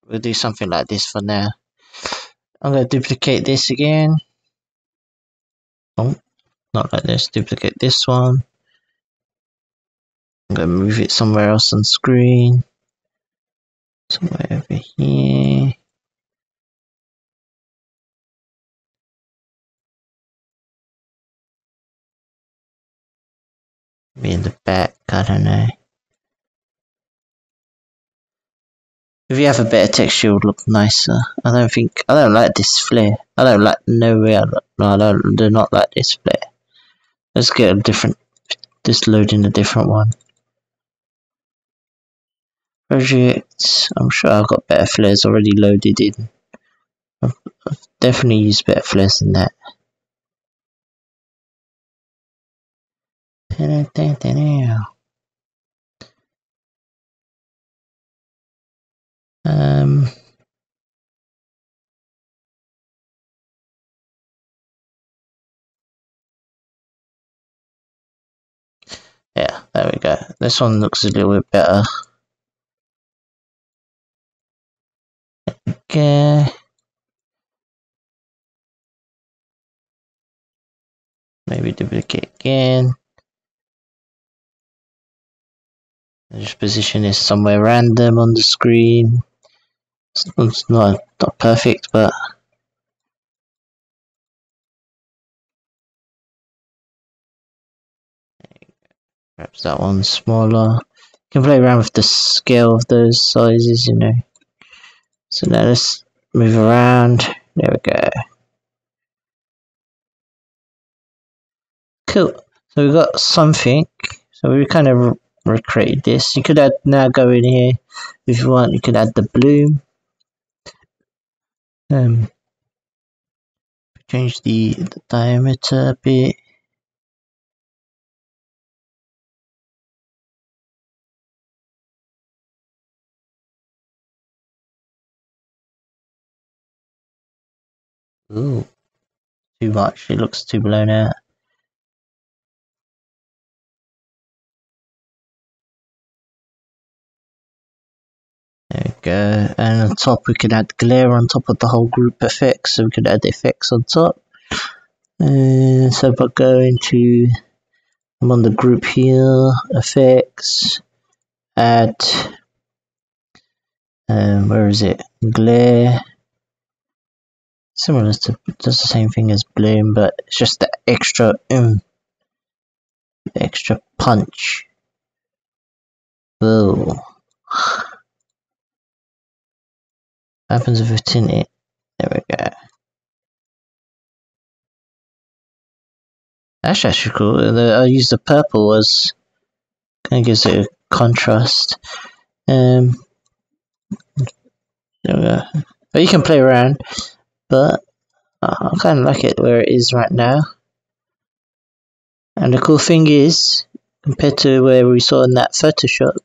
A: We'll do something like this for now. I'm going to duplicate this again. Oh, not like this. Duplicate this one. I'm going to move it somewhere else on screen. Somewhere over here. Maybe in the back, I don't know. If you have a better texture, it would look nicer. I don't like this flare. I don't like, no way, do not like this flare. Let's get a different, just load in a different one. Projects, I'm sure I've got better flares already loaded in. I've definitely used better flares than that. Yeah, there we go. This one looks a little bit better. Okay. Maybe duplicate again. Just position this somewhere random on the screen. It's not perfect, but perhaps that one's smaller. You can play around with the scale of those sizes, you know. So now let's move around. There we go. Cool. So we've got something. So we kind of recreated this. You could now go in here if you want. You could add the bloom. Change the diameter a bit. Ooh, too much. It looks too blown out. There we go. And on top we could add glare on top of the whole group effects. So we could add effects on top. So if I go into, I'm on the group here, effects, add, where is it? Glare. Similar to, does the same thing as bloom, but it's just the extra punch. Ooh. What happens if we tint it? There we go. That's actually cool. I use the purple as kind of gives it a contrast. There we go. But you can play around, but I kind of like it where it is right now. And the cool thing is, compared to where we saw in that Photoshop, you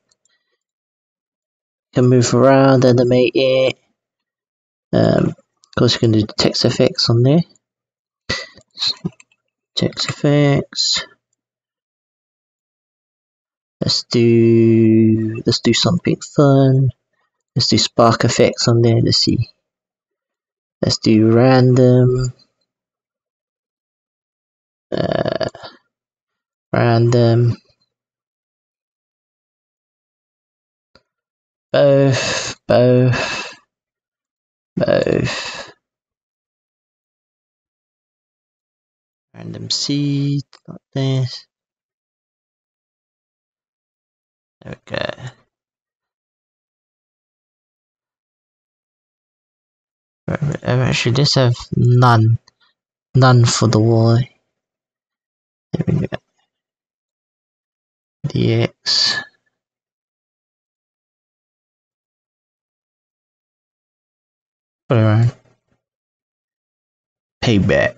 A: can move around, animate it. Of course, you can do text effects on there. Text effects. Let's do something fun. Let's do spark effects on there. Let's see. Let's do random. Random. Both. Random seed, like this. There we go. Actually, let's have none. None for the Y. There we go. The X. Put around. Payback.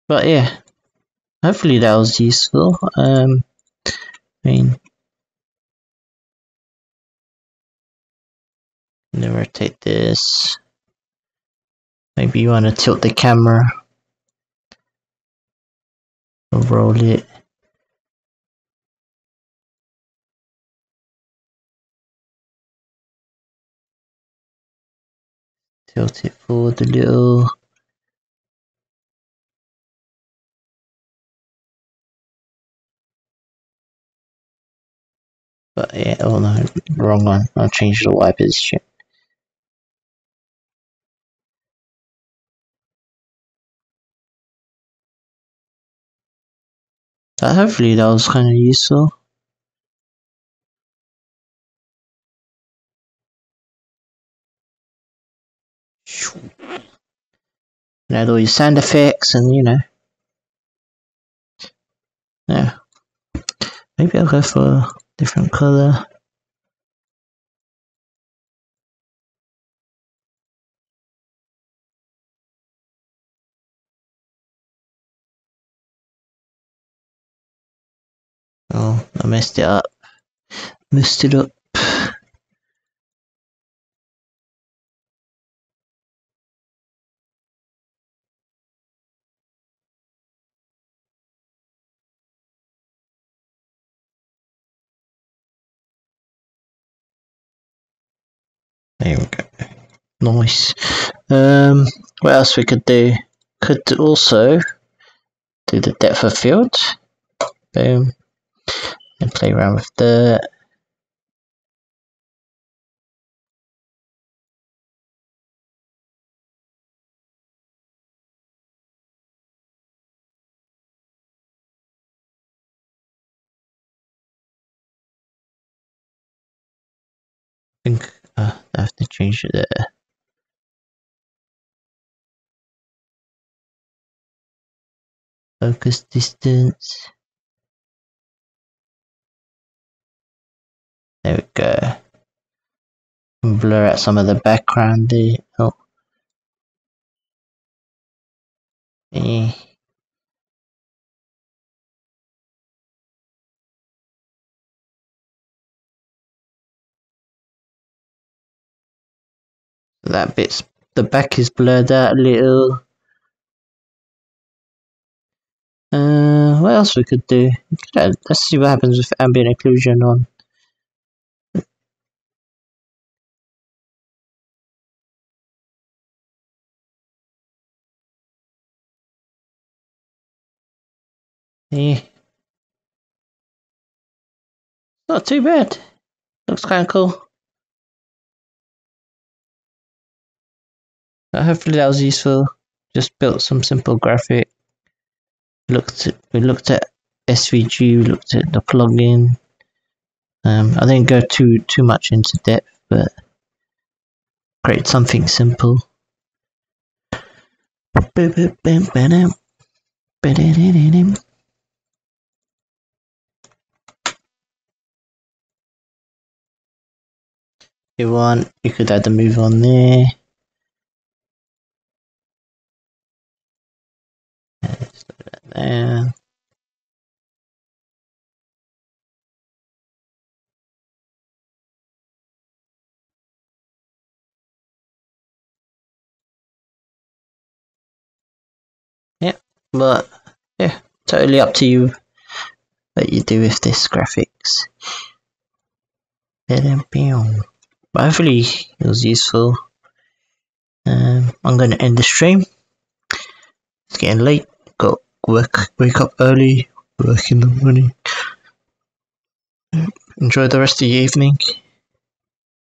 A: But yeah, hopefully that was useful. I mean, rotate this. Maybe you want to tilt the camera or roll it. Tilt it forward a little. But yeah, oh no, wrong one. I'll change the Y position. But hopefully that was kind of useful. You add all your sound effects and you know. Yeah. Maybe I'll go for a different colour. Oh, I messed it up. Messed it up. There we go. Nice. What else we could do? Could also do the depth of field. Boom. And play around with the I think I have to change the focus distance. There we go. And blur out some of the background there. Oh. Eh. That bit's the back is blurred out a little. What else we could do? Let's see what happens with ambient occlusion on. Yeah, not too bad. Looks kind of cool. Hopefully that was useful. Just built some simple graphic. We looked at SVG. We looked at the plugin. I didn't go too much into depth, but create something simple. If you want, you could add the move on there. There. Yeah, but yeah, totally up to you what you do with this graphics. But hopefully it was useful. I'm going to end the stream. It's getting late. Got wake up early, work in the morning. Enjoy the rest of your evening.